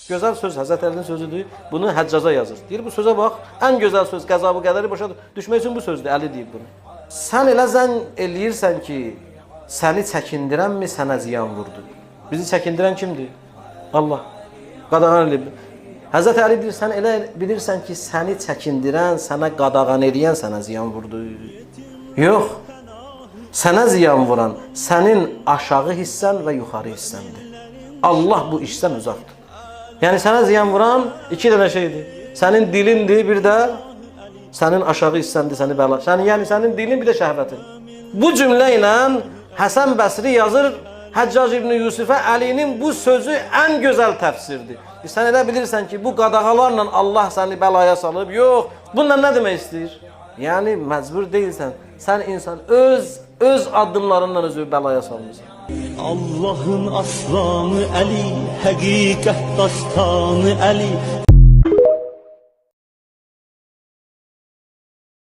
Gözəl söz Həzrət Əlinin sözüdür. Bunu Həccaca yazır. Deyir bu sözə bax, ən gözəl söz qəzabı qədəri başa düşmək üçün bu sözdür. Əli deyib bunu. Sən elə zənn eləyirsən ki, səni çəkindirənmi sənə ziyan vurdu? Bizi çəkindirən kimdir? Allah. Qadağan eləyib. Həzrət Əli deyir, sən elə bilirsən ki, səni çəkindirən, sənə qadağan eləyən sənə ziyan vurdu. Yox. Sənə ziyan vuran sənin aşağı hissən və yuxarı hissəndir. Allah bu işdən uzaqdır. Yəni sənə ziyan vuran iki dənə şeydir. Sənin dilindir, bir də sənin aşağı hissəndir, səni bəla. Yəni sənin dilin, bir də şəhvətin. Bu cümlə ilə Həsən Bəsri yazır, Həccac ibn Yusufə Əlinin bu sözü ən gözəl təfsirdir. Sən elə bilirsən ki, bu qadağalarla Allah səni bəlaya salıb. Yox, bununla nə demək istəyir? Yəni məcbur deyilsən. Sən insan öz addımlarınla özü bəlaya salmışsan. Allah'ın aslanı Ali, həqiqət dastanı Ali,